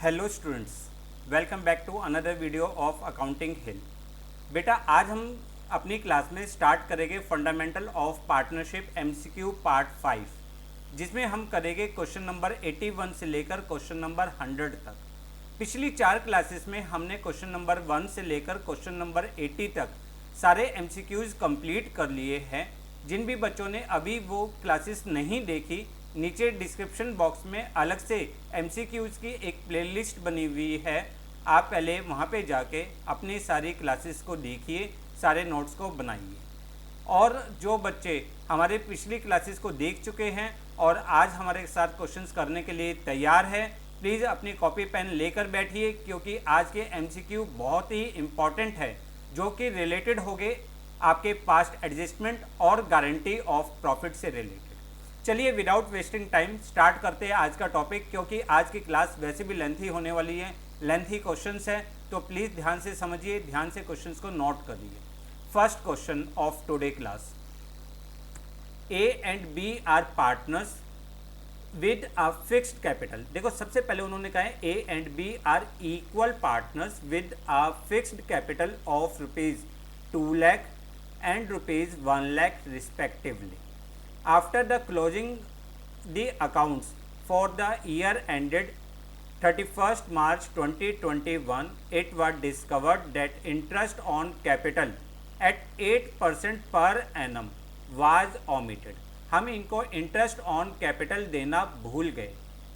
Hello students, welcome back to another video of accounting hill. बेटा आज हम अपनी क्लास में स्टार्ट करेंगे fundamental of partnership MCQ part 5, जिसमें हम करेंगे क्वेश्चन नंबर 81 से लेकर क्वेश्चन नंबर 100 तक। पिछली 4 क्लासेस में हमने क्वेश्चन नंबर 1 से लेकर क्वेश्चन नंबर 80 तक सारे एमसीक्यूज कंप्लीट कर लिए हैं। जिन भी बच्चों ने अभी वो क्लासेस नहीं देखी, नीचे डिस्क्रिप्शन बॉक्स में अलग से एमसीक्यूज की एक प्लेलिस्ट बनी हुई है। आप पहले वहाँ पे जाके अपनी सारी क्लासेस को देखिए, सारे नोट्स को बनाइए। और जो बच्चे हमारे पिछली क्लासेस को देख चुके हैं और आज हमारे साथ क्वेश्चंस करने के लिए तैयार है, प्लीज़ अपनी कॉपी पेन लेकर बैठिए, क्योंकि आज के एमसीक्यू बहुत ही इम्पॉर्टेंट है, जो कि रिलेटेड होंगे आपके पास्ट एडजस्टमेंट और गारंटी ऑफ प्रॉफिट से रिलेटेड। चलिए विदाउट वेस्टिंग टाइम स्टार्ट करते हैं आज का टॉपिक, क्योंकि आज की क्लास वैसे भी लेंथी होने वाली है, लेंथी क्वेश्चंस है, तो प्लीज़ ध्यान से समझिए, ध्यान से क्वेश्चंस को नोट करिए। First question of today class, A and B are partners with a fixed capital. देखो सबसे पहले उन्होंने कहा है A and B are equal partners with a fixed capital of ₹2 lakh and ₹1 lakh respectively. After the closing the accounts for the year ended 31st March 2021, it was discovered that interest on capital at 8% per annum was omitted. हम इनको interest on capital देना भूल गए।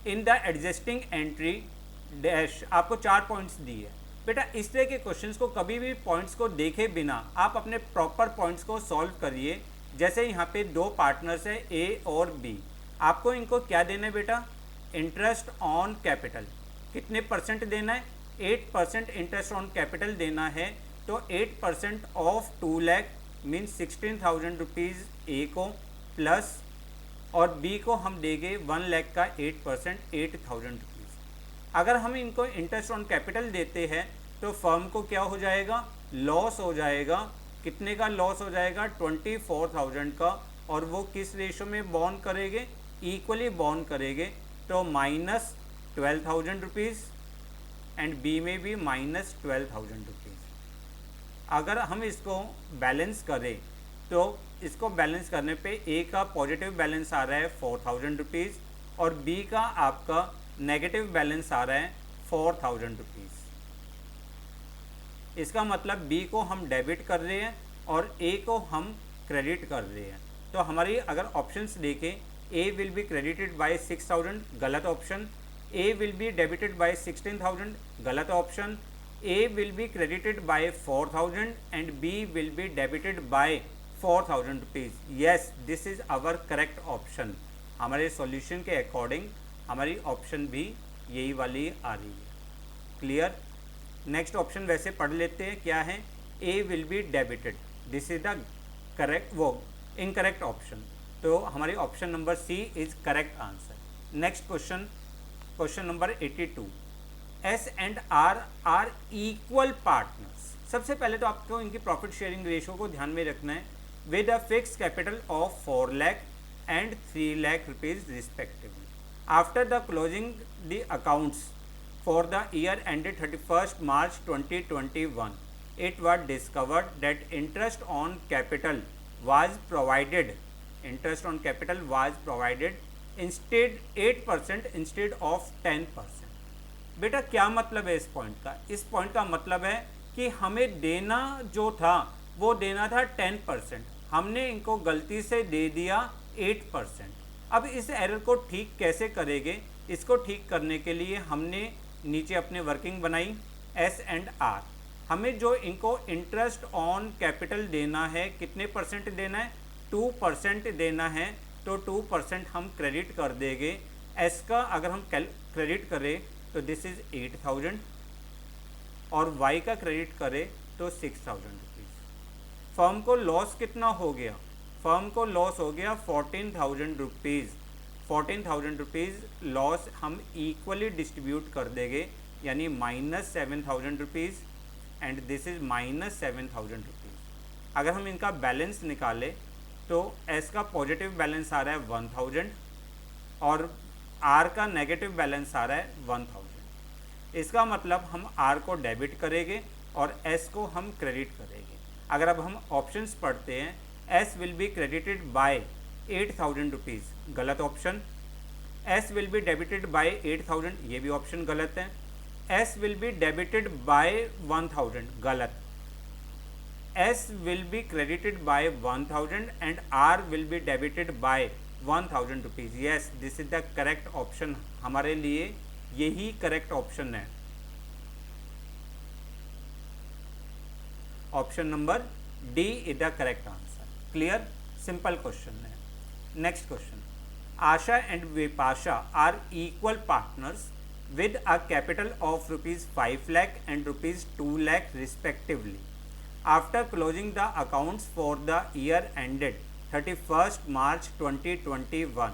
In the adjusting entry dash, आपको 4 points दिए। बेटा इस तरह के क्वेश्चंस को कभी भी पॉइंट्स को देखे बिना आप अपने प्रॉपर पॉइंट्स को सॉल्व करिए। जैसे यहाँ पे 2 पार्टनर्स है ए और बी, आपको इनको क्या देना है बेटा? Interest on capital. कितने परसेंट देना है? 8% इंटरेस्ट ऑन कैपिटल देना है। तो 8% ऑफ 2 लाख मीन्स 16,000 रुपीज़ ए को, प्लस और बी को हम देंगे 1 लाख का 8% 8,000 रुपीज़। अगर हम इनको इंटरेस्ट ऑन कैपिटल देते हैं तो फर्म को क्या हो जाएगा? लॉस हो जाएगा। कितने का लॉस हो जाएगा? 24,000 का। और वो किस रेशो में बॉन्ड करेंगे? इक्वली बॉन्ड करेंगे। तो -12,000 रुपीज़ एंड बी में भी -12,000 रुपीज़। अगर हम इसको बैलेंस करें तो इसको बैलेंस करने पे ए का पॉजिटिव बैलेंस आ रहा है 4,000 रुपीज़ और बी का आपका नेगेटिव बैलेंस आ रहा है 4,000 रुपीज़। इसका मतलब बी को हम डेबिट कर रहे हैं और ए को हम क्रेडिट कर रहे हैं। तो हमारी अगर ऑप्शंस देखें, A will be credited by 6,000, गलत option. A will be debited by 16,000, गलत option. A will be credited by 4,000 and B will be debited by 4,000 rupees. Yes, this is our correct option. हमारे solution के according हमारी option भी यही वाली आ रही है। क्लियर? नेक्स्ट ऑप्शन वैसे पढ़ लेते हैं, क्या है? A will be debited, this is the correct, वो इनकरेक्ट ऑप्शन। तो हमारी option number C is correct answer. Next question, question number 82, S and R are equal partners. सबसे पहले तो आपको इनकी प्रॉफिट शेयरिंग रेशो को ध्यान में रखना है। With a fix capital of 4 lakh and 3 lakh rupees respectively. After the closing the accounts for the year ended 31st March 2021, it was discovered that interest on capital was provided instead 8% instead of 10%. बेटा क्या मतलब है इस point का? इस point का मतलब है कि हमें देना जो था वो देना था 10%, हमने इनको गलती से दे दिया 8%। अब इस एरर को ठीक कैसे करेंगे? इसको ठीक करने के लिए हमने नीचे अपने वर्किंग बनाई, एस एंड आर। हमें जो इनको इंटरेस्ट ऑन कैपिटल देना है, कितने परसेंट देना है? 2% देना है। तो 2% हम क्रेडिट कर देंगे। एस का अगर हम क्रेडिट करें तो दिस इज़ 8,000 और वाई का क्रेडिट करें तो 6,000 रुपीज़। फर्म को लॉस कितना हो गया? फर्म को लॉस हो गया 14,000 रुपीज़। 14,000 रुपीज़ लॉस हम इक्वली डिस्ट्रीब्यूट कर देंगे, यानी -7,000 rupees and this is -7,000 rupees. अगर हम इनका बैलेंस निकालें तो एस का पॉजिटिव बैलेंस आ रहा है 1,000 और आर का नेगेटिव बैलेंस आ रहा है 1000। इसका मतलब हम आर को डेबिट करेंगे और एस को हम क्रेडिट करेंगे। अगर अब हम ऑप्शंस पढ़ते हैं, S will be credited by 8,000 rupees, गलत option. S will be debited by 8,000, ये भी ऑप्शन गलत है। S will be debited by 1,000, गलत। S will be credited by 1,000 and R will be debited by 1,000 rupees. Yes, this is the correct option. हमारे लिए यही correct option है, option number D is the correct answer. Clear, simple question है। Next question, Asha and Vipasha are equal partners with a capital of rupees 5 lakh and rupees 2 lakh respectively. After closing the accounts for the year ended 31st March 2021,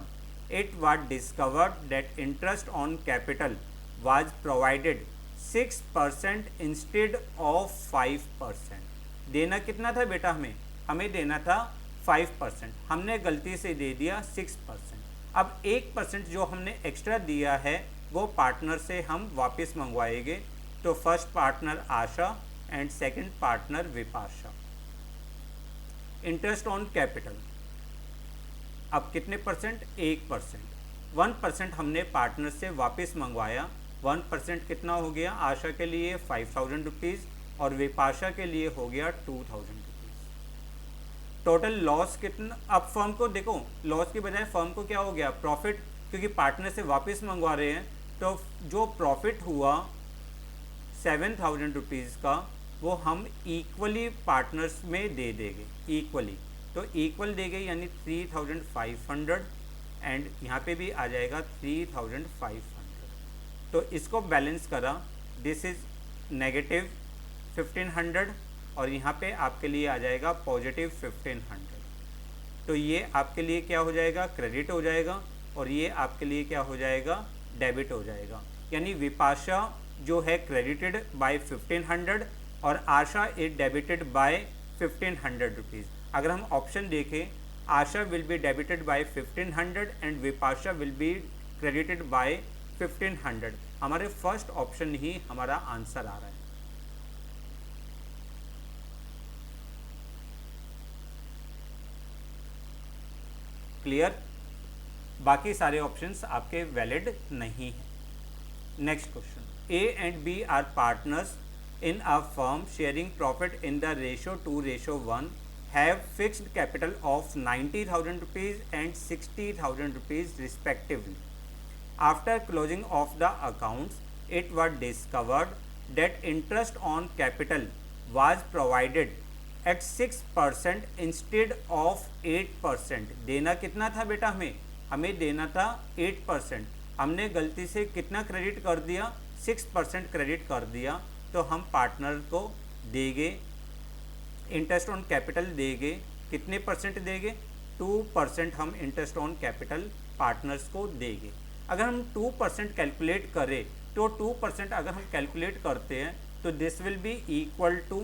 it was discovered that interest on capital was provided 6% instead of 5%. देना कितना था बेटा हमें देना था 5%, हमने गलती से दे दिया 6%। अब 1% जो हमने एक्स्ट्रा दिया है वो पार्टनर से हम वापस मंगवाएंगे। तो first partner Asha and second partner Vipasha. Interest on capital अब कितने परसेंट? 1%। 1% हमने पार्टनर से वापस मंगवाया। 1% कितना हो गया? आशा के लिए 5,000 रुपीज़ और विपाशा के लिए हो गया 2,000 रुपीज़। टोटल लॉस कितना? अब फर्म को देखो, लॉस की बजाय फर्म को क्या हो गया? प्रॉफिट, क्योंकि पार्टनर से वापस मंगवा रहे हैं। तो जो प्रॉफिट हुआ 7,000 रुपीज़ का वो हम इक्वली पार्टनर्स में दे देंगे, इक्वली। तो इक्वल देंगे यानी 3,500 एंड यहाँ पे भी आ जाएगा 3,500। तो इसको बैलेंस करा, दिस इज़ नेगेटिव 1,500 और यहाँ पे आपके लिए आ जाएगा पॉजिटिव 1,500। तो ये आपके लिए क्या हो जाएगा? क्रेडिट हो जाएगा और ये आपके लिए क्या हो जाएगा? डेबिट हो जाएगा। यानी विपाशा जो है क्रेडिटेड बाय 1,500 और Asha is debited by 1,500 rupees. अगर हम ऑप्शन देखें, Asha will be debited by 1,500 and Vipasha will be credited by 1,500। हमारे फर्स्ट ऑप्शन ही हमारा आंसर आ रहा है। क्लियर? बाकी सारे ऑप्शंस आपके वैलिड नहीं हैं। Next question, A and B are partners in a firm sharing profit in the ratio 2:1, have fixed capital of 90,000 rupees and 60,000 rupees respectively. After closing of the accounts it was discovered that interest on capital was provided at 6% instead of 8%। देना कितना था बेटा हमें देना था 8%। हमने गलती से कितना क्रेडिट कर दिया? 6% क्रेडिट कर दिया। तो हम पार्टनर को देंगे, इंटरेस्ट ऑन कैपिटल देंगे। कितने परसेंट देंगे? 2% हम इंटरेस्ट ऑन कैपिटल पार्टनर्स को देंगे। अगर हम 2% कैलकुलेट करें तो 2% अगर हम कैलकुलेट करते हैं तो this will be equal to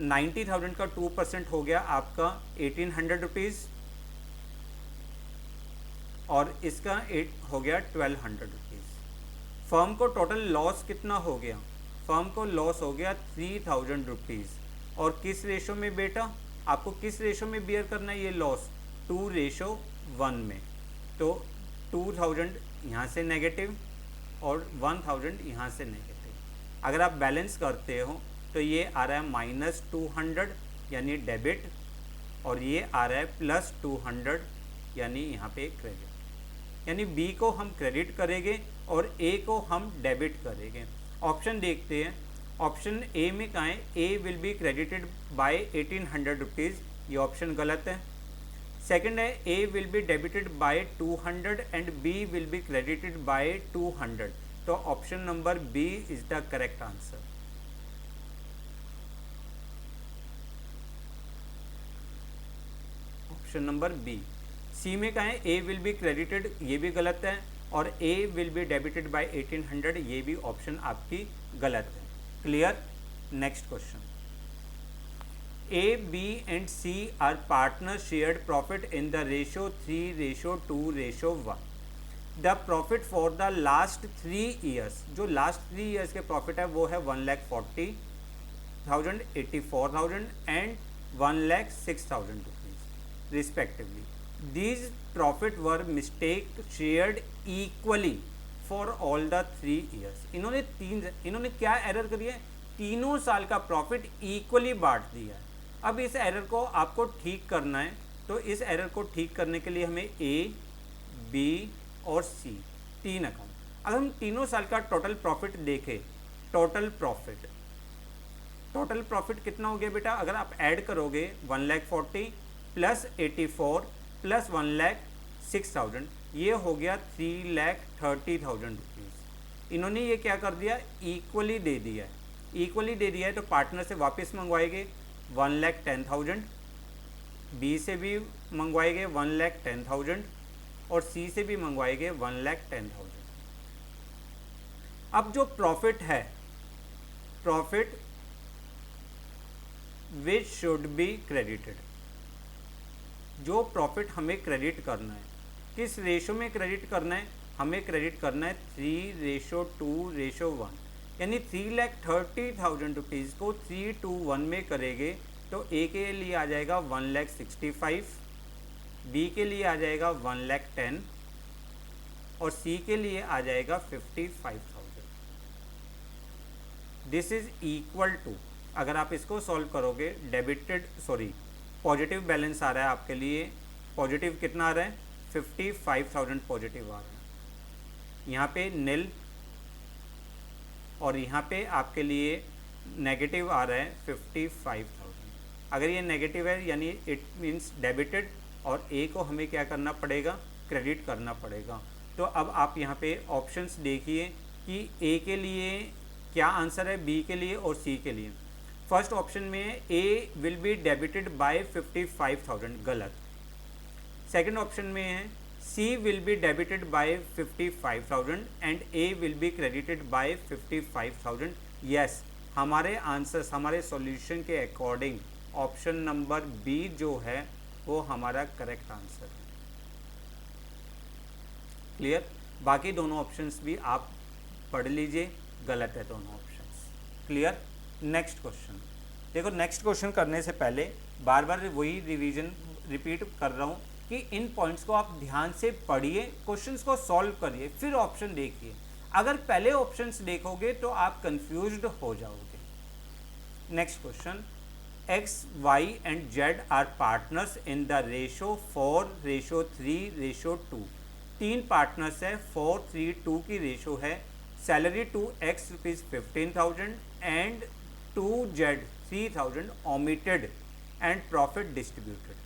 90,000 का 2% हो गया आपका 1,800 रुपीज़ और इसका 8 हो गया 1,200 रुपीज़। फर्म को टोटल लॉस कितना हो गया? फर्म को लॉस हो गया 3,000 रुपीज़। और किस रेशो में बेटा? आपको किस रेशो में बियर करना है ये लॉस? 2:1 में। तो 2,000 यहाँ से नेगेटिव और 1,000 यहाँ से नेगेटिव। अगर आप बैलेंस करते हो तो ये आ रहा है -200 यानी डेबिट और ये आ रहा है +200 यानी यहाँ पे क्रेडिट। यानी बी को हम क्रेडिट करेंगे और ए को हम डेबिट करेंगे। ऑप्शन देखते हैं। ऑप्शन ए में कहाँ है? A will be credited by 1,800 rupees, ये ऑप्शन गलत है। सेकंड है A will be debited by 200 and B will be credited by 200। तो option number B is the correct answer. Option number B. C में कहा है ए विल बी क्रेडिटेड, ये भी गलत है और A will be debited by 1,800, ये भी ऑप्शन आपकी गलत है। Clear? Next question, A B and C are partner shared profit in the ratio 3:2:1। The profit for the last 3 years, जो लास्ट 3 ईयर्स के प्रॉफिट है वो है 1,40,000, 84,000 and 1,06,000 rupees respectively. These profit were mistake shared equally for all the 3 years. इन्होंने क्या error करी है? तीनों साल का प्रॉफिट इक्वली बांट दिया है. अब इस एरर को आपको ठीक करना है, तो इस एरर को ठीक करने के लिए हमें ए, बी और सी, 3 अकाउंट. अगर हम तीनों साल का टोटल प्रॉफिट देखें, टोटल प्रॉफिट कितना हो गया बेटा? अगर आप ऐड करोगे 1,40,000 प्लस 84 प्लस 1,06,000, ये हो गया 3,30,000 रुपीज़. इन्होंने ये क्या कर दिया? इक्वली दे दिया है. इक्वली दे दिया है तो पार्टनर से वापस मंगवाएंगे 1,10,000, बी से भी मंगवाएंगे 1,10,000 और सी से भी मंगवाएंगे 1,10,000. अब जो प्रॉफिट है, profit which should be credited, जो प्रॉफिट हमें क्रेडिट करना है, किस रेशो में क्रेडिट करना है? हमें क्रेडिट करना है 3:2:1, यानी 3,30,000 रुपीज़ को 3:1 में करेंगे तो ए के लिए आ जाएगा 1,65,000, बी के लिए आ जाएगा 1,10,000 और सी के लिए आ जाएगा 55,000. दिस इज इक्वल टू, अगर आप इसको सॉल्व करोगे, पॉजिटिव बैलेंस आ रहा है आपके लिए. पॉजिटिव कितना आ रहा है? 55,000 पॉजिटिव आ रहा है. यहाँ पे नील और यहाँ पे आपके लिए नेगेटिव आ रहा है 55,000. अगर ये नेगेटिव है यानी इट मीन्स डेबिटेड, और ए को हमें क्या करना पड़ेगा? क्रेडिट करना पड़ेगा. तो अब आप यहाँ पे ऑप्शंस देखिए कि ए के लिए क्या आंसर है, बी के लिए और सी के लिए. फर्स्ट ऑप्शन में A will be debited by 55,000, गलत. सेकंड ऑप्शन में है C will be debited by 55,000 and A will be credited by 55,000. Yes, हमारे आंसर्स, हमारे सॉल्यूशन के अकॉर्डिंग ऑप्शन नंबर बी जो है वो हमारा करेक्ट आंसर है. क्लियर? बाकी दोनों ऑप्शंस भी आप पढ़ लीजिए, गलत है दोनों ऑप्शंस. क्लियर? नेक्स्ट क्वेश्चन देखो. नेक्स्ट क्वेश्चन करने से पहले बार बार वही रिवीजन रिपीट कर रहा हूँ कि इन पॉइंट्स को आप ध्यान से पढ़िए, क्वेश्चंस को सॉल्व करिए, फिर ऑप्शन देखिए. अगर पहले ऑप्शंस देखोगे तो आप कंफ्यूज्ड हो जाओगे. Next question, x, y and z are partners in the ratio 4:3:2. 3 partners है, 4:3:2 की रेशो है. Salary to x ₹15,000 and to z 3,000 omitted and profit distributed.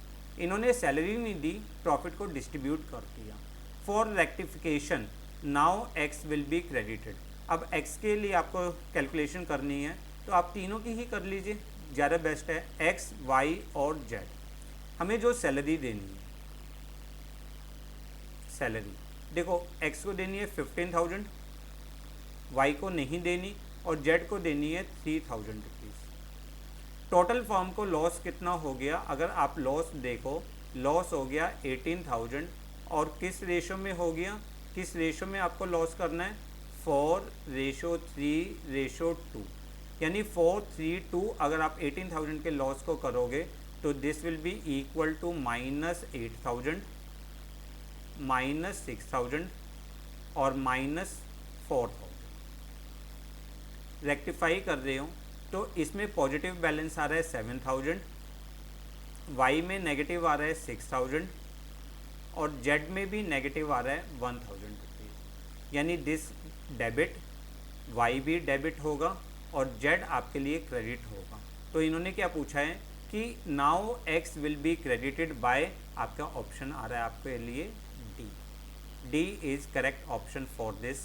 इन्होंने सैलरी नहीं दी, प्रॉफिट को डिस्ट्रीब्यूट कर दिया. For rectification now x will be credited. अब x के लिए आपको कैलकुलेशन करनी है तो आप तीनों की ही कर लीजिए, ज़्यादा बेस्ट है. x, y और z. हमें जो सैलरी देनी है, सैलरी देखो, x को देनी है 15,000, y को नहीं देनी और z को देनी है 3,000 रुपीज़. टोटल फॉर्म को लॉस कितना हो गया? अगर आप लॉस देखो, लॉस हो गया 18,000. और किस रेशो में हो गया? किस रेशो में आपको लॉस करना है? 4:3:2, यानी 4:3:2. अगर आप 18,000 के लॉस को करोगे तो this will be equal to -8,000, -6,000 और -4,000. रेक्टिफाई कर रहे हो तो इसमें पॉजिटिव बैलेंस आ रहा है 7,000, वाई में नेगेटिव आ रहा है 6,000 और जेड में भी नेगेटिव आ रहा है 1,000 रुपीज़. यानी दिस डेबिट, वाई भी डेबिट होगा और जेड आपके लिए क्रेडिट होगा. तो इन्होंने क्या पूछा है कि now x will be credited bye, आपका ऑप्शन आ रहा है आपके लिए D. D is correct option for this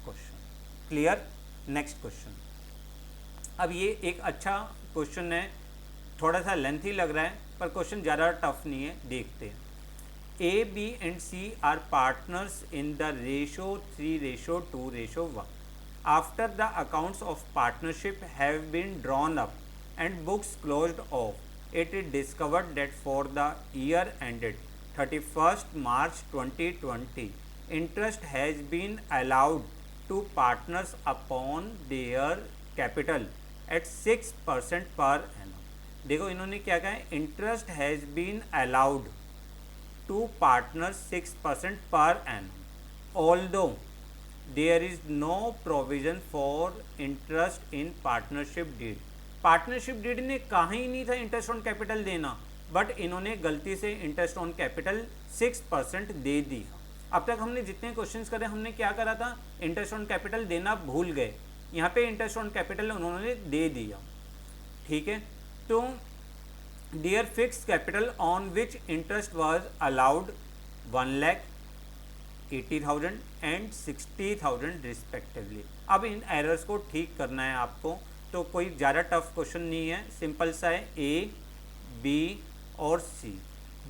question. Clear? Next question. अब ये एक अच्छा क्वेश्चन है, थोड़ा सा लेंथी लग रहा है पर क्वेश्चन ज़्यादा टफ नहीं है. देखते हैं. A, B and C are partners in the ratio 3:2:1. After the accounts of partnership have been drawn up and books closed off, it is discovered that for the year ended 31st March 2020, interest has been allowed to partners upon their capital at 6% per annum. देखो इन्होंने क्या कहा है, interest has been allowed to partners 6% per annum although there is no provision for interest in partnership deed. Partnership deed ने कहा ही नहीं था इंटरेस्ट ऑन कैपिटल देना, बट इन्होंने गलती से इंटरेस्ट ऑन कैपिटल 6% दे दिया। अब तक हमने जितने क्वेश्चंस करे हमने क्या करा था, इंटरेस्ट ऑन कैपिटल देना भूल गए, यहाँ पे इंटरेस्ट ऑन कैपिटल उन्होंने दे दिया। ठीक है, तो dear fix capital on which interest was allowed 1,80,000 and 60,000 respectively. अब इन एरर्स को ठीक करना है आपको, तो कोई ज़्यादा टफ क्वेश्चन नहीं है, सिंपल सा है। ए, बी और सी,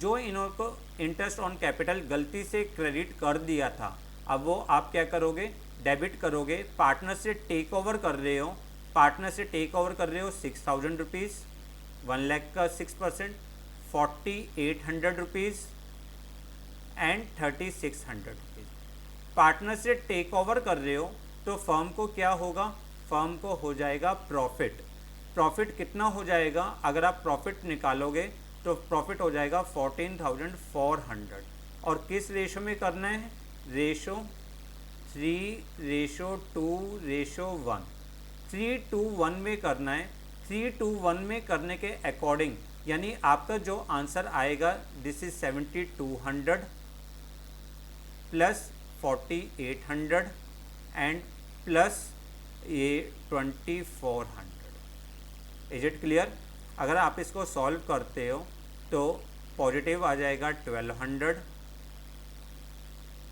जो इनको इंटरेस्ट ऑन कैपिटल गलती से क्रेडिट कर दिया था, अब वो आप क्या करोगे, डेबिट करोगे। पार्टनर से टेक ओवर कर रहे हो, पार्टनर से टेक ओवर कर रहे हो 6,000 रुपीज़, 1 लाख का 6% 4,800 रुपीज़ एंड 3,600 रुपीज़। पार्टनर से टेक ओवर कर रहे हो तो फर्म को क्या होगा, फर्म को हो जाएगा प्रॉफिट। प्रॉफिट कितना हो जाएगा, अगर आप प्रॉफिट निकालोगे तो प्रॉफिट हो जाएगा 14,400। और किस रेशो में करना है, रेशो 3:2:1, 3:1 में करना है। 3:1 में करने के अकॉर्डिंग यानी आपका जो आंसर आएगा this is 7,200 plus 4,800 and plus ये 2,400। Is it clear. अगर आप इसको सॉल्व करते हो तो पॉजिटिव आ जाएगा 1,200,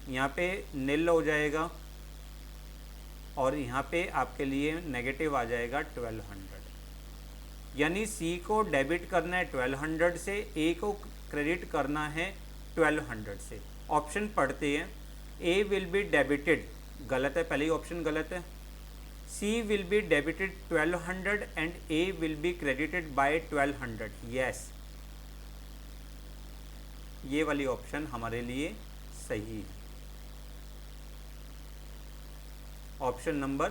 यहाँ पे नील हो जाएगा और यहाँ पे आपके लिए नेगेटिव आ जाएगा 1,200। यानी सी को डेबिट करना है 1,200 से, ए को क्रेडिट करना है 1,200 से। ऑप्शन पढ़ते हैं, ए विल बी डेबिटेड, गलत है, पहले ही ऑप्शन गलत है। C will be debited 1,200 and A will be credited by 1,200। Yes, ये वाली ऑप्शन हमारे लिए सही है। Option number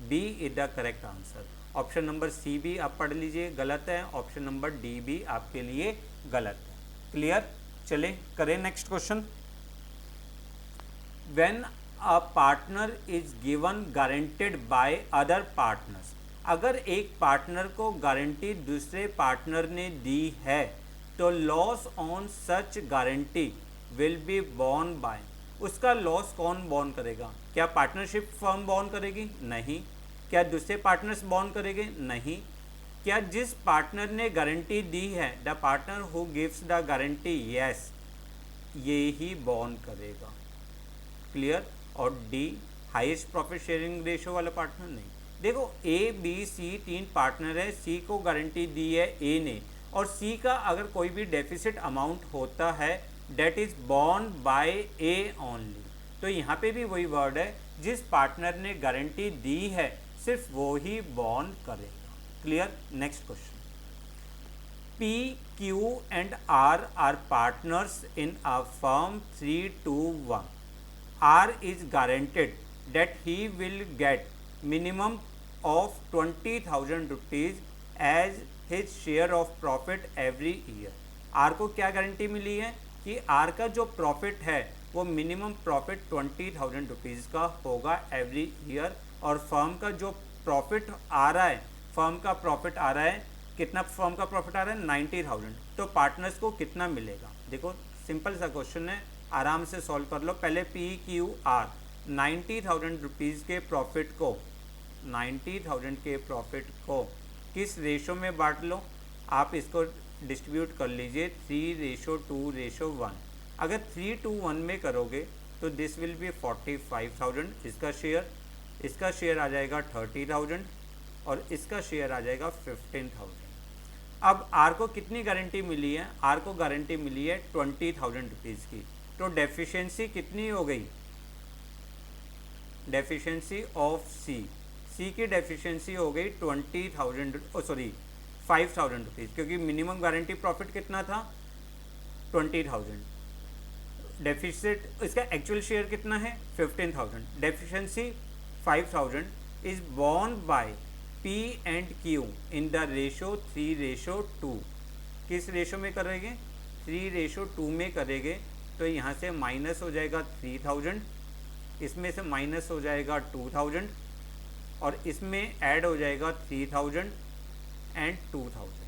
B is the correct answer. Option number C भी आप पढ़ लीजिए, गलत है। ऑप्शन नंबर डी भी आपके लिए गलत है। क्लियर। चले करें next question. When a partner is given guaranteed by other partners, अगर एक पार्टनर को गारंटी दूसरे पार्टनर ने दी है तो loss on such guarantee will be borne by, उसका लॉस कौन बोर्न करेगा? क्या पार्टनरशिप फर्म बोर्न करेगी? नहीं। क्या दूसरे पार्टनर्स बोर्न करेंगे? नहीं। क्या जिस पार्टनर ने गारंटी दी है, the partner who gives the guarantee, yes, ये ही बोर्न करेगा। क्लियर। और D highest profit sharing ratio वाला पार्टनर नहीं। देखो ए बी सी तीन पार्टनर है, सी को गारंटी दी है ए ने, और सी का अगर कोई भी डेफिसिट अमाउंट होता है that is borne by A only. तो यहाँ पे भी वही वर्ड है, जिस पार्टनर ने गारंटी दी है सिर्फ वो ही बोर्न करेगा। Clear. Next question. P, Q and R are partners in a firm 3:1. R is guaranteed that he will get minimum of 20,000 rupees as his share of profit every year. R को क्या guarantee मिली है कि R का जो profit है वो minimum profit 20,000 rupees का होगा एवरी ईयर, और फर्म का जो प्रॉफिट आ रहा है, फर्म का प्रॉफिट आ रहा है कितना, फर्म का प्रॉफिट आ रहा है 90,000, तो पार्टनर्स को कितना मिलेगा? देखो सिंपल सा क्वेश्चन है, आराम से सॉल्व कर लो। पहले पी क्यू आर 90,000 रुपीज़ के प्रॉफिट को, 90,000 के प्रॉफिट को किस रेशो में बांट लो? आप इसको डिस्ट्रीब्यूट कर लीजिए 3:2:1। अगर 3:1 में करोगे तो दिस विल बी 45,000 इसका शेयर, इसका शेयर आ जाएगा 30,000 और इसका शेयर आ जाएगा 15,000। अब आर को कितनी गारंटी मिली है? आर को गारंटी मिली है 20,000 रुपीज़ की, तो डेफिशिएंसी कितनी हो गई? डेफिशिएंसी ऑफ सी, सी की डेफिशिएंसी हो गई 5,000 रुपीज़, क्योंकि मिनिमम गारंटी प्रॉफिट कितना था? 20,000। डेफिसिट इसका एक्चुअल शेयर कितना है 15,000, deficiency 5,000 is borne by P and Q in the ratio 3:2। किस रेशो में करेंगे 3:2 में करेंगे, तो यहाँ से माइनस हो जाएगा 3,000, इसमें से माइनस हो जाएगा 2,000 और इसमें ऐड हो जाएगा 3,000 एंड 2,000।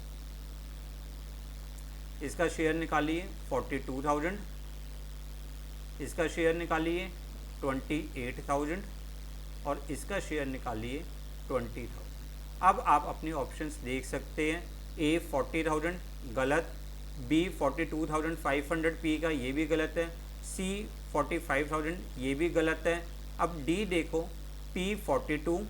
इसका शेयर निकालिए 42,000, इसका शेयर निकालिए 28,000 और इसका शेयर निकालिए 20,000। अब आप अपने ऑप्शंस देख सकते हैं। ए 40,000 गलत, बी 42,500 पी का ये भी गलत है, सी 45,000 ये भी गलत है। अब डी देखो, P 42,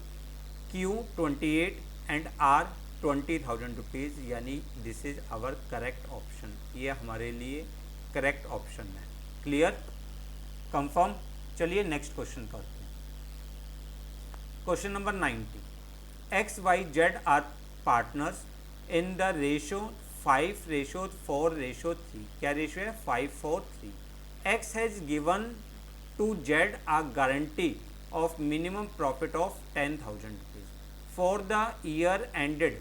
Q 28 and R 20,000 rupees, यानी this is our correct option. ये हमारे लिए करेक्ट ऑप्शन है। Clear, confirm. चलिए नेक्स्ट क्वेश्चन करते हैं। Question number 90। X Y Z are partners in the ratio 5:4:3। क्या रेशो है 5:4:3। X has given to Z a guarantee of minimum profit of 10,000 rupees for the year ended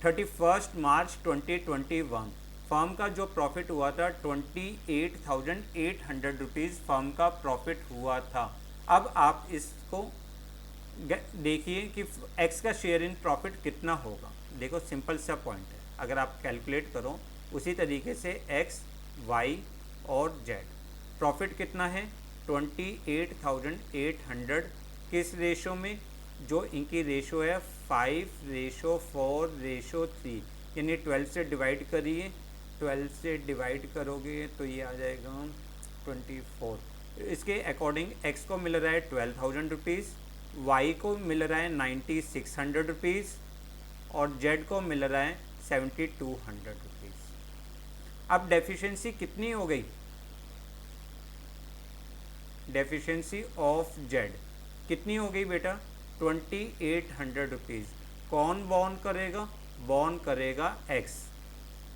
31 March 2021। Firm का जो profit हुआ था 28,800 rupees firm का profit हुआ था। अब आप इसको देखिए कि एक्स का शेयर इन प्रॉफिट कितना होगा। देखो सिंपल सा पॉइंट है, अगर आप कैलकुलेट करो उसी तरीके से एक्स वाई और जेड प्रॉफिट कितना है 28,800 किस रेशो में, जो इनकी रेशो है 5:4:3, यानी 12 से डिवाइड करिए, 12 से डिवाइड करोगे तो ये आ जाएगा 24। इसके अकॉर्डिंग एक्स को मिल रहा है 12,000 रुपीज़, वाई को मिल रहा है 9,600 रुपीज़ और जेड को मिल रहा है 7,200 रुपीज़। अब डेफिशिएंसी कितनी हो गई, डेफिशिएंसी ऑफ जेड कितनी हो गई बेटा 2,800 रुपीज़। कौन बॉर्न करेगा, बॉर्न करेगा एक्स।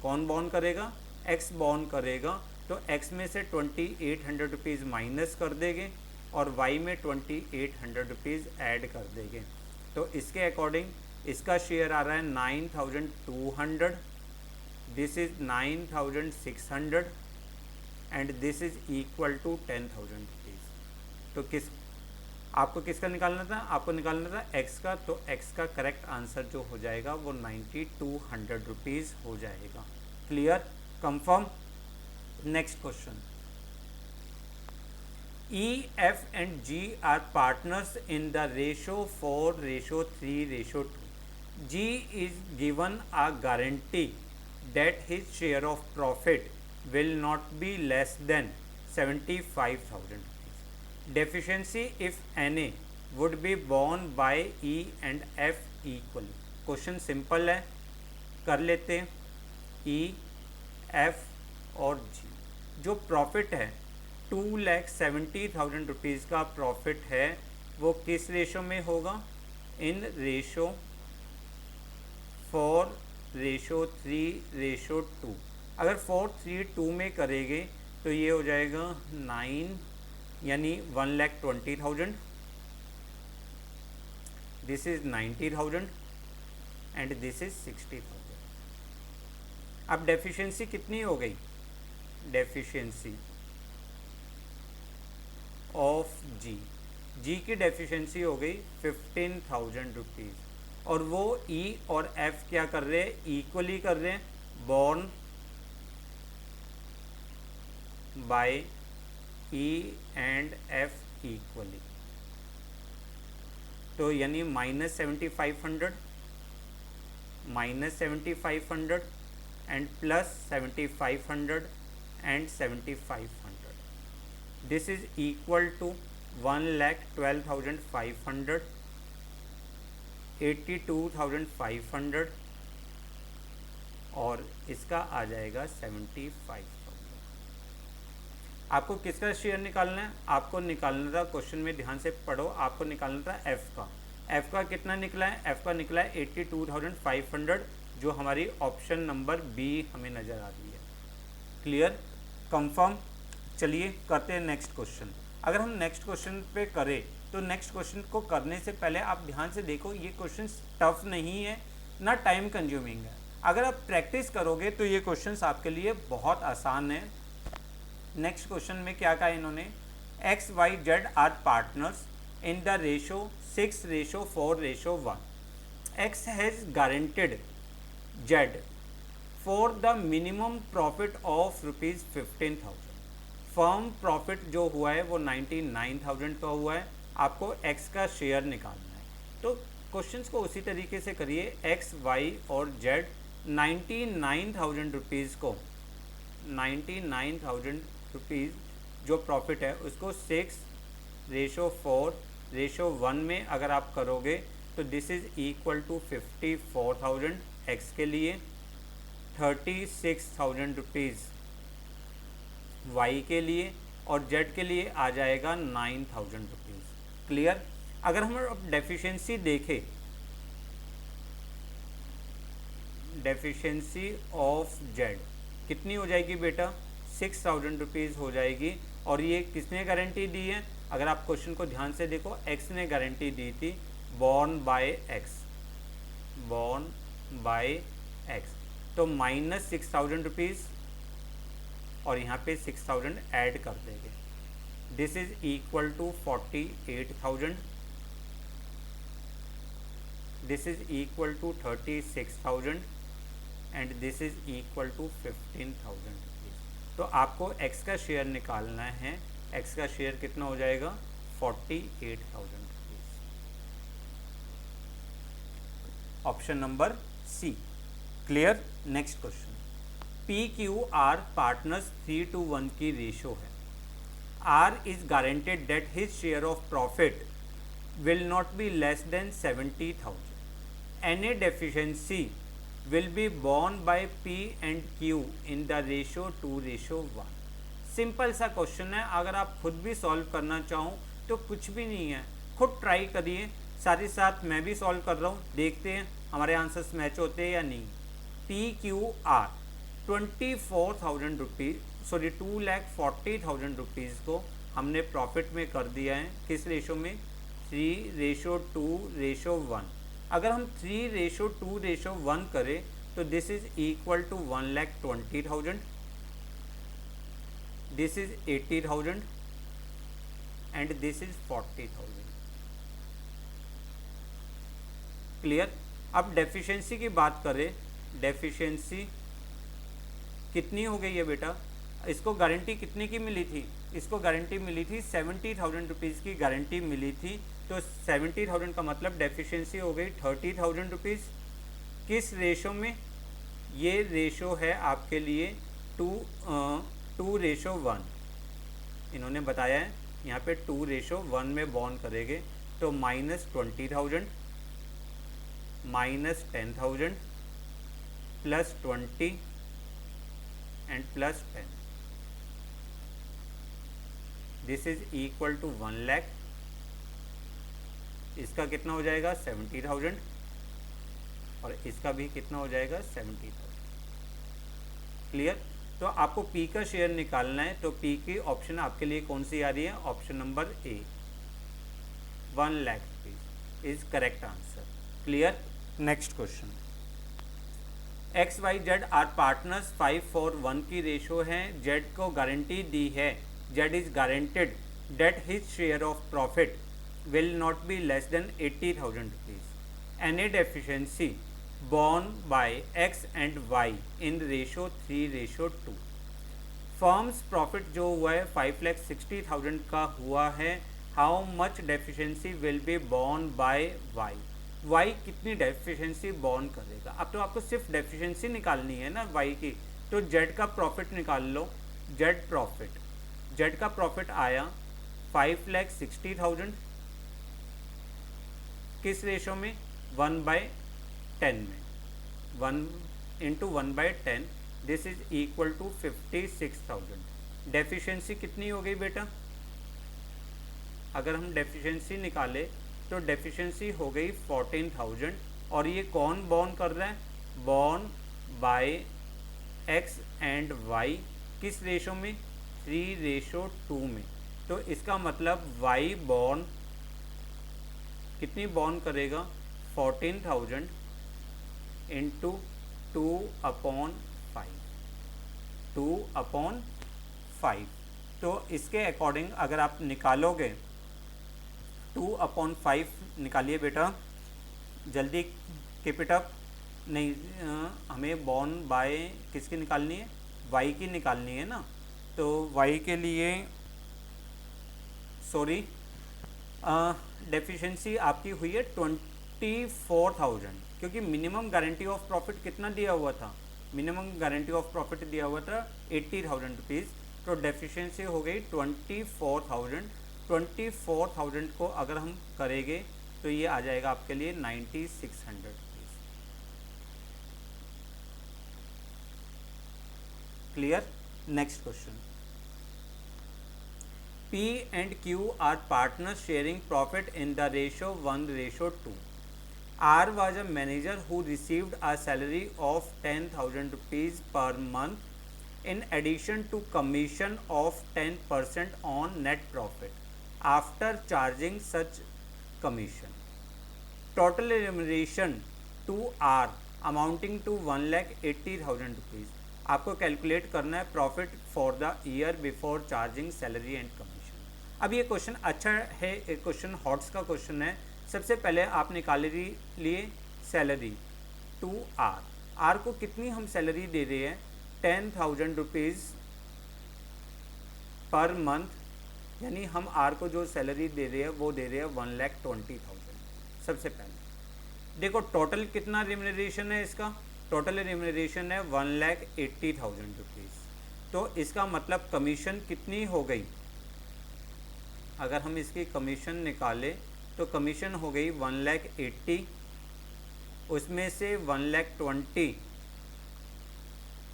कौन बॉर्न करेगा, एक्स बॉर्न करेगा। तो एक्स में से 2,800 रुपीज़ माइनस कर देंगे और वाई में 2,800 रुपीज़ ऐड कर देंगे। तो इसके अकॉर्डिंग इसका शेयर आ रहा है 9,200, this is 9,600 and this is equal to 10,000 rupees. तो आपको किसका निकालना था, आपको निकालना था एक्स का। तो एक्स का करेक्ट आंसर जो हो जाएगा वो 9,200 रुपीज़ हो जाएगा। Clear, confirm. Next question. E, F and G are partners in the ratio 4:3:2. G is given a guarantee that his share of profit will not be less than 75,000 rupees. Deficiency, if any, would be borne by E and F equally. Question simple है, कर लेते हैं। E, F और G जो profit है 2,70,000 rupees का profit है, वो किस रेशो में होगा, इन रेशो 4:3:2। अगर 4:3:2 में करेंगे तो ये हो जाएगा 9, यानी 1,20,000, this is 90,000 and this is 60,000। अब डेफिशिएंसी कितनी हो गई, डेफिशिएंसी ऑफ जी की डेफिशिएंसी हो गई 15,000 रुपीज़ और वो ई और एफ क्या कर रहे हैं, इक्वली कर रहे हैं, borne by E and F equally. तो यानी -7,500 and +7,500 and 7,500, this is equal to 1,12,500, 82,500 और इसका आ जाएगा 75,000। आपको किसका शेयर निकालना है, आपको निकालना था, क्वेश्चन में ध्यान से पढ़ो, आपको निकालना था एफ़ का। एफ़ का कितना निकला है, एफ़ का निकला है 82,500, जो हमारी ऑप्शन नंबर बी हमें नज़र आ रही है। Clear, confirm. चलिए करते हैं नेक्स्ट क्वेश्चन। अगर हम नेक्स्ट क्वेश्चन पे करें तो नेक्स्ट क्वेश्चन को करने से पहले आप ध्यान से देखो, ये क्वेश्चन टफ नहीं है ना टाइम कंज्यूमिंग है। अगर आप प्रैक्टिस करोगे तो ये क्वेश्चन आपके लिए बहुत आसान है। नेक्स्ट क्वेश्चन में क्या कहा इन्होंने, X Y Z are partners in the ratio 6:4:1। X has guaranteed Z for the minimum profit of ₹15,000। Firm profit जो हुआ है वो 99,000 का हुआ है, आपको एक्स का शेयर निकालना है। तो क्वेश्चंस को उसी तरीके से करिए, एक्स वाई और जेड 99,000 रुपीज़ को 99,000 रुपीज़ जो प्रॉफिट है उसको 6:4:1 में अगर आप करोगे तो this is equal to 54,000 X के लिए, 36,000 रुपीज़ वाई के लिए और जेड के लिए आ जाएगा 9,000 रुपीज़। क्लियर। अगर हम अब डेफिशिएंसी देखें, डेफिशिएंसी ऑफ जेड कितनी हो जाएगी बेटा, 6,000 रुपीज़ हो जाएगी। और ये किसने गारंटी दी है, अगर आप क्वेश्चन को ध्यान से देखो, एक्स ने गारंटी दी थी, borne by X, borne by X. तो -6,000 रुपीज़ और यहाँ पे 6,000 ऐड कर देंगे, this is equal to 48,000, this is equal to 36,000 and this is equal to 15,000 rupees. तो आपको एक्स का शेयर निकालना है, एक्स का शेयर कितना हो जाएगा, 48,000 rupees. Option number C. Clear. Next question, P Q R पार्टनर्स 3:1 की रेशो है। R is guaranteed that his share of profit will not be less than 70,000। Any deficiency will be borne by P and Q in the ratio 2:1। Simple सा question है, अगर आप खुद भी solve करना चाहो तो कुछ भी नहीं है, खुद ट्राई करिए, साथ ही साथ मैं भी सॉल्व कर रहा हूँ, देखते हैं हमारे आंसर्स मैच होते हैं या नहीं। P Q are 24,000 rupees, sorry 2,40,000 rupees को हमने प्रॉफिट में कर दिया है, किस रेशो में, 3:2:1। अगर हम 3:2:1 करें तो this is equal to 1,20,000, this is 80,000 and this is 40,000। Clear. अब डेफिशिएंसी की बात करें, डेफिशिएंसी कितनी हो गई है बेटा, इसको गारंटी कितने की मिली थी, इसको गारंटी मिली थी 70,000 रुपीज़ की गारंटी मिली थी। तो 70,000 का मतलब डेफिशिएंसी हो गई 30,000 रुपीज़। किस रेशो में, ये रेशो है आपके लिए 2:1। इन्होंने बताया है यहाँ पे 2:1 में बॉर्न करेंगे, तो -20,000 -10,000 +20 and +10, this is equal to 1 lakh. इसका कितना हो जाएगा 70,000 और इसका भी कितना हो जाएगा 70,000। क्लियर। तो आपको पी का शेयर निकालना है, तो पी की ऑप्शन आपके लिए कौन सी आ रही है, option number A, 1 lakh rupees is correct answer. Clear. Next question, X Y Z are partners 5:1 की रेशो है, जेड को गारंटी दी है, Z is guaranteed that his share of profit will not be less than 80,000 rupees. Any deficiency borne by X and Y in ratio 3:2। Firms profit जो हुआ है 5,60,000 का हुआ है, how much deficiency will be borne by Y। Y कितनी deficiency borne करेगा। अब तो आपको सिर्फ डेफिशिएंसी निकालनी है ना Y की, तो जेड का प्रॉफिट निकाल लो। जेड प्रॉफिट, जेड का प्रॉफिट आया 5,60,000, किस रेशो में, 1/10 में, 1 × 1/10, this is equal to 56,000। Deficiency कितनी हो गई बेटा, अगर हम डेफिशिएंसी निकाले तो डेफिशिएंसी हो गई 14,000। और ये कौन बॉर्न कर रहा है, borne by X and Y, किस रेशो में, 3:2 में। तो इसका मतलब y बॉर्न कितनी बॉर्न करेगा, 14,000 इंटू 2/5, 2/5। तो इसके अकॉर्डिंग अगर आप निकालोगे 2/5 निकालिए बेटा, जल्दी कीप इट अप। नहीं हमें बॉर्न बाय किसकी निकालनी है, y की निकालनी है ना। तो y के लिए सॉरी डेफिशिएंसी आपकी हुई है 24,000, क्योंकि मिनिमम गारंटी ऑफ प्रॉफिट कितना दिया हुआ था, मिनिमम गारंटी ऑफ प्रॉफिट दिया हुआ था 80,000 रुपीज़। तो डेफिशिएंसी हो गई 24,000। 24,000 को अगर हम करेंगे तो ये आ जाएगा आपके लिए 9,600 rupees. Clear. Next question, P and Q are partners sharing profit in the ratio 1:2. R was a manager who received a salary of 10,000 rupees per month in addition to commission of 10% on net profit after charging such commission. Total remuneration to R amounting to 1,80,000 rupees. आपको calculate करना है profit for the year before charging salary and commission. अब ये question अच्छा है, एक question hots का question है। सबसे पहले आप निकाल लिए सैलरी टू आर। आर को कितनी हम सैलरी दे रहे हैं, 10,000 रुपीज़ पर मंथ, यानी हम आर को जो सैलरी दे रहे हैं वो दे रहे हैं 1,20,000। सबसे पहले देखो टोटल कितना रिम्यूनरेशन है, इसका टोटल रिम्यूनरेशन है 1,80,000 रुपीज़। तो इसका मतलब कमीशन कितनी हो गई, अगर हम इसकी कमीशन निकालें तो कमीशन हो गई 1,80,000, उसमें से 1,20,000,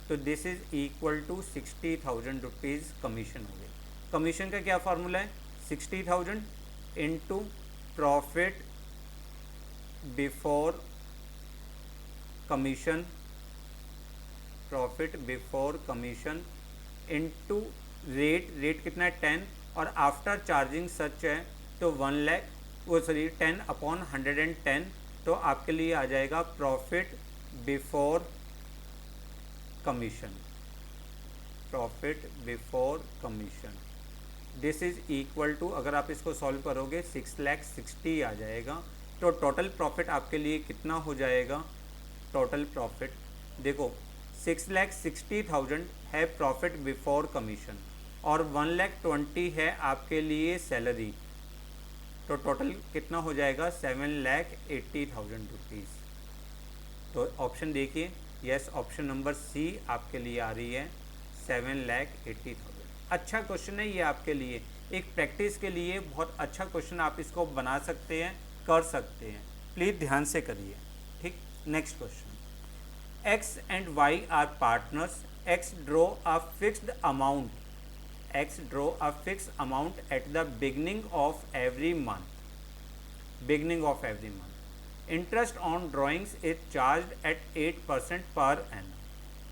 तो this is equal to 60,000 rupees commission हो गई। कमीशन का क्या फार्मूला है, 60,000 into profit before commission, profit before commission into rate कितना है 10, और आफ्टर चार्जिंग सच है तो 10/110, तो आपके लिए आ जाएगा profit before commission, profit before commission. This is equal to, अगर आप इसको सॉल्व करोगे 6,60,000 आ जाएगा। तो टोटल प्रॉफिट आपके लिए कितना हो जाएगा, टोटल प्रॉफिट देखो 6,60,000 है प्रॉफिट बिफोर कमीशन और 1,20,000 है आपके लिए सैलरी, तो टोटल कितना हो जाएगा 7,80,000 रुपीज़। तो ऑप्शन देखिए, यस ऑप्शन नंबर सी आपके लिए आ रही है 7,80,000। अच्छा क्वेश्चन है ये आपके लिए, एक प्रैक्टिस के लिए बहुत अच्छा क्वेश्चन, आप इसको बना सकते हैं, कर सकते हैं, प्लीज़ ध्यान से करिए। ठीक, next question, X and Y are partners. X draw a fixed amount. X draw a fixed amount at the beginning of every month. Beginning of every month. Interest on drawings is charged at 8% per annum.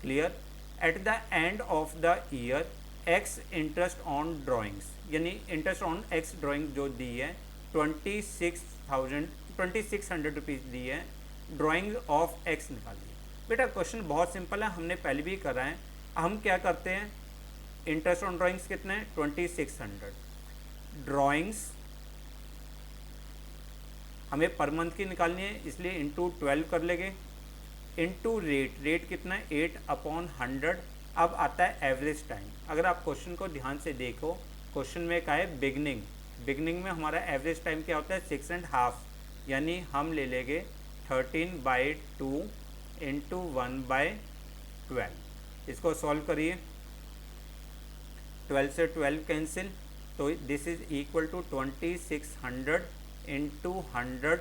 Clear? At the end of the year, X interest on drawings, यानी interest on X drawing जो दी है 26,600 rupees दी है, drying of X निकालिए। बेटा question बहुत simple है, हमने पहले भी करा है। हम क्या करते हैं, इंटरेस्ट ऑन ड्राइंग्स कितने हैं 2600, ड्राइंग्स हमें पर मंथ की निकालनी है इसलिए इंटू 12 कर लेंगे, इंटू रेट कितना है 8/100। अब आता है एवरेज टाइम। अगर आप क्वेश्चन को ध्यान से देखो, क्वेश्चन में क्या है बिगनिंग में हमारा एवरेज टाइम क्या होता है 6.5, यानी हम ले लेंगे 13/2 इंटू 1/12। इसको सॉल्व करिए, 12 से 12 कैंसिल, तो this is equal to 2600 into 100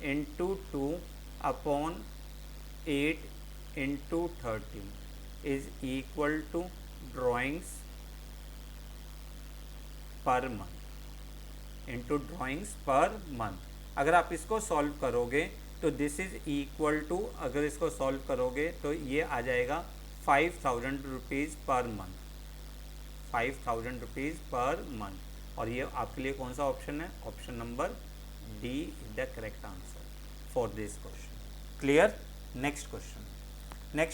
into 2/8 into 13 is equal to drawings per month into drawings per month. अगर आप इसको सॉल्व करोगे तो दिस इज़ इक्वल टू, अगर इसको सॉल्व करोगे तो ये आ जाएगा 5,000 rupees per month, 5,000 rupees per month. और ये आपके लिए कौन सा ऑप्शन है? Option number D is the correct answer for this question. Clear? Next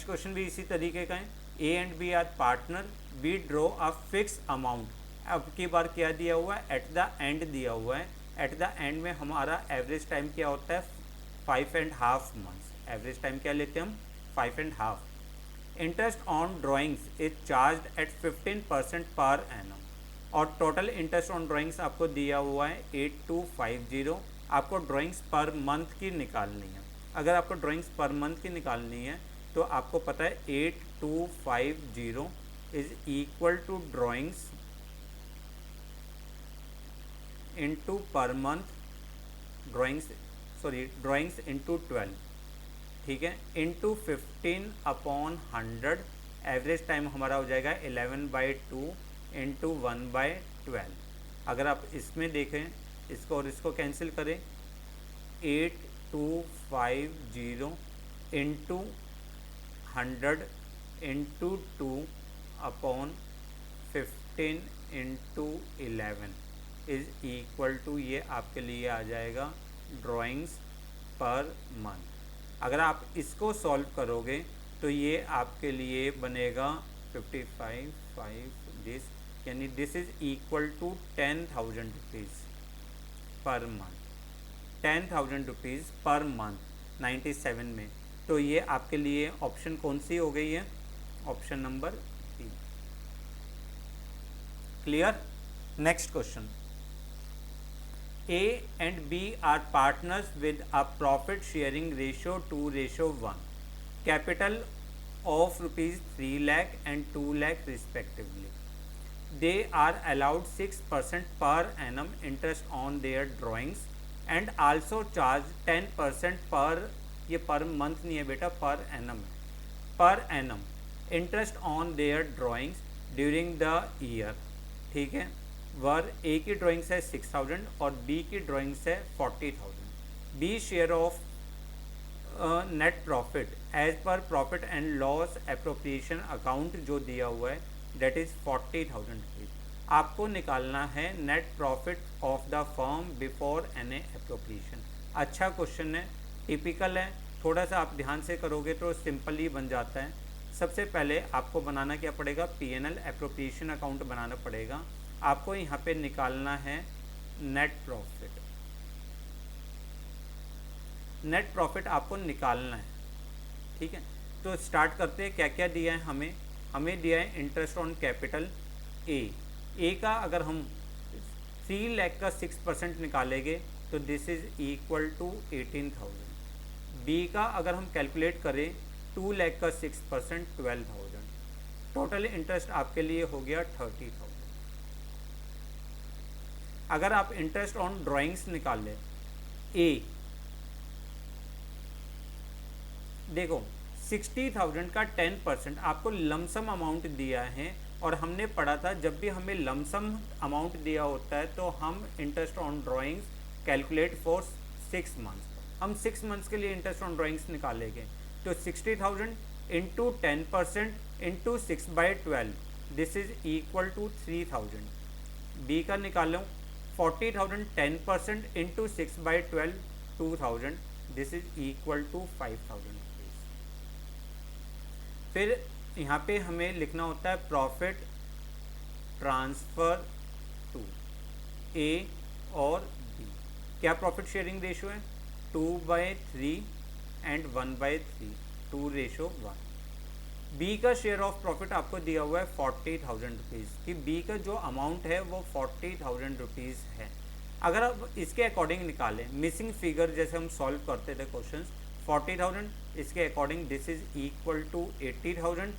question भी इसी तरीके का है। A and B are partner, we draw a fix amount. अब की बार क्या दिया हुआ है? एट द एंड दिया हुआ है। एट द एंड में हमारा एवरेज टाइम क्या होता है? 5.5 मंथ्स। एवरेज टाइम क्या लेते हैं हम? 5.5। Interest on drawings is charge at 15% per annum. और टोटल इंटरेस्ट ऑन ड्राइंग्स आपको दिया हुआ है 8250। आपको ड्राइंग्स पर मंथ की निकालनी है। अगर आपको ड्राइंग्स पर मंथ की निकालनी है तो आपको पता है 8250 is equal to drawings into per month, drawings into 12, ठीक है, इंटू 15/100। एवरेज टाइम हमारा हो जाएगा 11/2 इंटू 1/12। अगर आप इसमें देखें इसको और इसको कैंसिल करें, 8250 into 100 into 2/15 into 11 is equal to, ये आपके लिए आ जाएगा ड्राइंग्स पर मंथ। अगर आप इसको सॉल्व करोगे तो ये आपके लिए बनेगा 55 दिस, यानी this is equal to 10,000 rupees per month. 10,000 rupees per month 97 में। तो ये आपके लिए ऑप्शन कौन सी हो गई है? Option number B. Clear? Next question. A and B are partners with a profit sharing ratio 2:1. Capital of rupees 3 lakh and 2 lakh respectively. They are allowed 6% per annum interest on their drawings and also charge 10% per, ये per month नहीं है बेटा, per annum, per annum interest on their drawings during the year. ठीक है, वर ए की drawings है 6,000 और B की ड्राइंग्स है 40,000। B share of net profit as per profit and loss appropriation account जो दिया हुआ है डेट इज़ 40,000 रुपीज़। आपको निकालना है net profit of the firm before any appropriation. अच्छा क्वेश्चन है, टिपिकल है, थोड़ा सा आप ध्यान से करोगे तो सिंपल ही बन जाता है। सबसे पहले आपको बनाना क्या पड़ेगा? पीएनएल एप्रोप्रिएशन अकाउंट बनाना पड़ेगा। आपको यहाँ पे निकालना है नेट प्रॉफिट। नेट प्रॉफिट आपको निकालना है, ठीक है। तो स्टार्ट करते हैं। क्या क्या दिया है हमें? हमें दिया है इंटरेस्ट ऑन कैपिटल ए का अगर हम 3 लाख का 6% निकालेंगे तो this is equal to 18,000। B का अगर हम कैलकुलेट करें 2 लाख का 6% 12,000। टोटल इंटरेस्ट आपके लिए हो गया 30,000। अगर आप इंटरेस्ट ऑन ड्राइंग्स निकाल लें ए, देखो 60,000 का 10% आपको लमसम अमाउंट दिया है। और हमने पढ़ा था जब भी हमें लमसम अमाउंट दिया होता है तो हम interest on drawings calculate for 6 months. हम 6 मंथ्स के लिए इंटरेस्ट ऑन ड्राइंग्स निकालेंगे तो 60,000 into 10% into 6/12 this is equal to 3,000। B का निकालो 40,000 10% into 6/12 2,000 this is equal to 5,000 rupees. फिर यहाँ पे हमें लिखना होता है प्रॉफिट ट्रांसफ़र टू ए और बी। क्या प्रॉफिट शेयरिंग रेशो है? 2/3 एंड 1/3, 2:1। बी का शेयर ऑफ प्रॉफिट आपको दिया हुआ है 40,000 रुपीज़ कि बी का जो अमाउंट है वो 40,000 रुपीज़ है। अगर आप इसके अकॉर्डिंग निकालें मिसिंग फिगर, जैसे हम सॉल्व करते थे क्वेश्चंस, 40,000 इसके according this is equal to 80,000।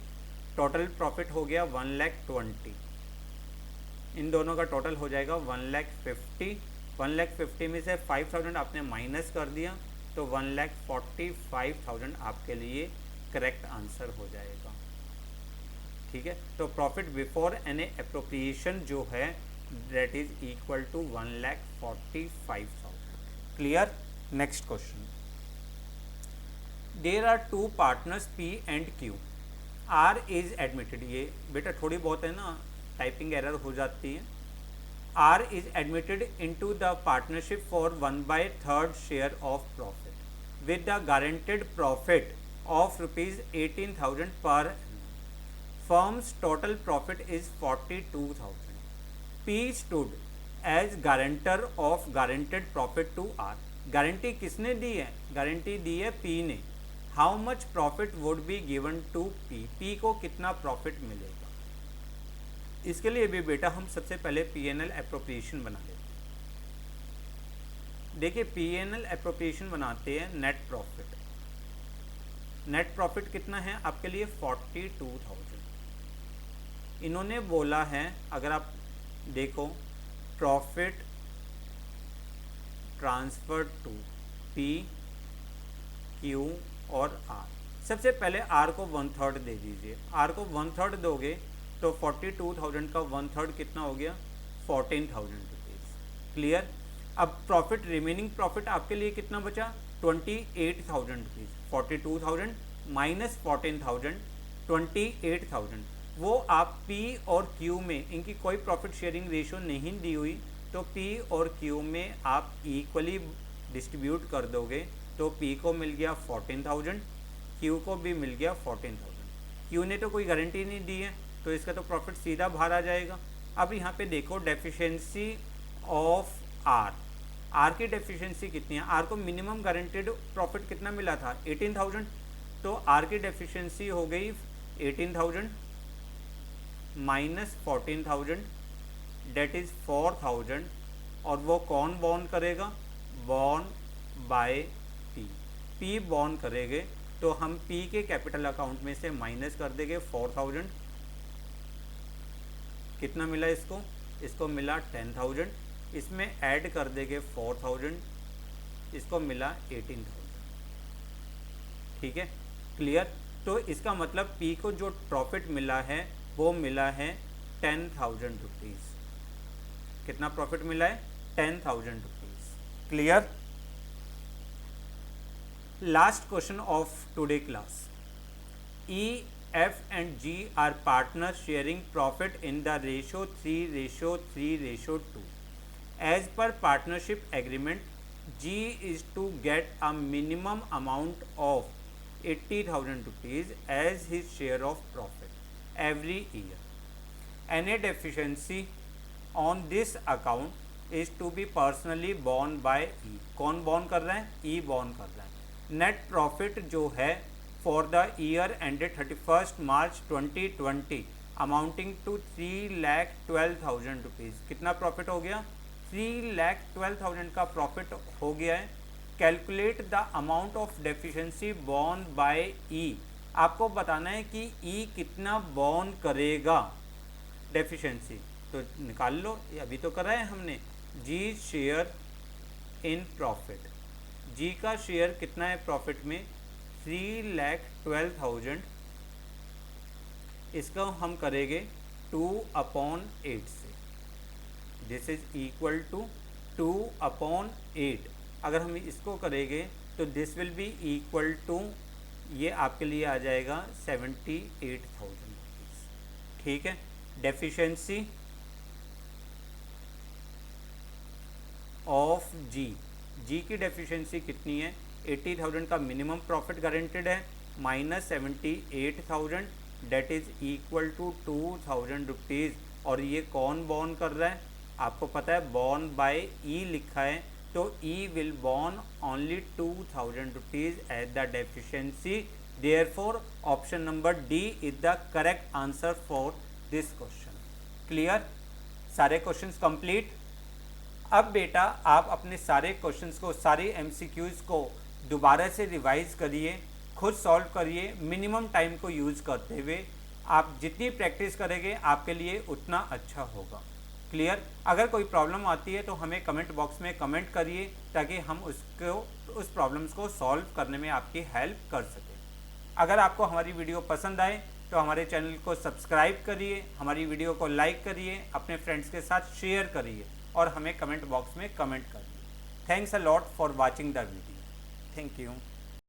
Total profit हो गया 1,20,000। इन दोनों का टोटल हो जाएगा 1,50,000। 1,50,000 में से 5,000 आपने माइनस कर दिया तो 1,45,000 आपके लिए करेक्ट आंसर हो जाएगा। ठीक है, तो प्रॉफिट बिफोर एनी एप्रोप्रिएशन जो है that is equal to 1,45,000। Clear? Next question. There are 2 partners P and Q। R is admitted. ये बेटा थोड़ी बहुत है ना, टाइपिंग एरर हो जाती है। R is admitted into the partnership for 1/3 share of profit with the guaranteed profit of rupees 18,000 per annum. Firm's total profit is 42,000. P stood as guarantor of guaranteed profit to R. Guarantee किसने दी है? Guarantee दी है P ने। How much profit would be given to P? P को कितना profit मिलेगा? इसके लिए भी बेटा हम सबसे पहले P&L एप्रोप्रिएशन बना लेते हैं। देखिए P&L एप्रोप्रिएशन बनाते हैं नेट प्रॉफिट। नेट प्रॉफिट कितना है आपके लिए? 42,000। इन्होंने बोला है, अगर आप देखो, profit transfer to P, Q और R। सबसे पहले R को 1/3 दे दीजिए। R को 1/3 दोगे तो 42,000 का 1/3 कितना हो गया? 14,000 रुपीज़। क्लियर? अब प्रॉफिट, रिमेनिंग प्रॉफिट आपके लिए कितना बचा? 28,000 रुपीज़। 42,000 माइनस 14,000, 28,000। वो आप P और Q में, इनकी कोई प्रॉफिट शेयरिंग रेशो नहीं दी हुई, तो P और Q में आप इक्वली डिस्ट्रीब्यूट कर दोगे तो P को मिल गया 14,000, Q को भी मिल गया 14,000। Q ने तो कोई गारंटी नहीं दी है तो इसका तो प्रॉफिट सीधा बाहर आ जाएगा। अब यहाँ पे देखो डेफिशिएंसी ऑफ R। R की डेफिशिएंसी कितनी है? R को मिनिमम गारंटेड प्रॉफिट कितना मिला था? 18,000। तो R की डेफिशिएंसी हो गई 18,000 माइनस 14,000, डेट इज़ 4,000। और वो कौन बॉर्न करेगा? Borne by P। P borne करेंगे तो हम P के कैपिटल अकाउंट में से माइनस कर देंगे 4,000। कितना मिला इसको? इसको मिला 10,000। इसमें ऐड कर देंगे 4,000, इसको मिला 18,000। ठीक है, क्लियर? तो इसका मतलब P को जो प्रॉफिट मिला है वो मिला है 10,000 रुपीज़। कितना प्रॉफिट मिला है? 10,000 rupees. Clear? Last question of today class. E, F and G are partners sharing profit in the ratio 3:3:2. As per partnership agreement, G is to get a minimum amount of 80,000 rupees as his share of profit every year. Any deficiency on this account is to be personally borne by E. कौन borne कर रहा है? E borne कर रहा है। Net profit जो है for the year ended 31 March 2020 amounting to 3,12,000 rupees. कितना प्रॉफिट हो गया? 3,12,000 का प्रॉफिट हो गया है। Calculate the amount of deficiency borne by E। आपको बताना है कि E कितना बॉर्न करेगा डेफिशिएंसी, तो निकाल लो, अभी तो करा है हमने। G share in profit. G का शेयर कितना है प्रॉफिट में? 3,12,000। इसका हम करेंगे 2/8 से। This is equal to 2/8। अगर हम इसको करेंगे तो this will be equal to, ये आपके लिए आ जाएगा 78,000 रुपीज़। ठीक है, डेफिशिएंसी ऑफ जी की डेफिशिएंसी कितनी है? 80,000 का मिनिमम प्रॉफिट गारंटेड है, minus 78,000, that is equal to 2,000 rupees. और ये कौन बॉर्न कर रहा है? आपको पता है बॉर्न बाय E लिखा है, तो E will born only 2,000 rupees at the deficiency. Therefore option number D is the correct answer for this question. Clear? सारे क्वेश्चंस कंप्लीट। अब बेटा आप अपने सारे क्वेश्चंस को, सारे MCQs को दोबारा से रिवाइज करिए, खुद सॉल्व करिए, मिनिमम टाइम को यूज़ करते हुए। आप जितनी प्रैक्टिस करेंगे आपके लिए उतना अच्छा होगा। क्लियर? अगर कोई प्रॉब्लम आती है तो हमें कमेंट बॉक्स में कमेंट करिए ताकि हम उस प्रॉब्लम्स को सॉल्व करने में आपकी हेल्प कर सकें। अगर आपको हमारी वीडियो पसंद आए तो हमारे चैनल को सब्सक्राइब करिए, हमारी वीडियो को लाइक करिए, अपने फ्रेंड्स के साथ शेयर करिए और हमें कमेंट बॉक्स में कमेंट करिए। Thanks a lot for watching the video. Thank you.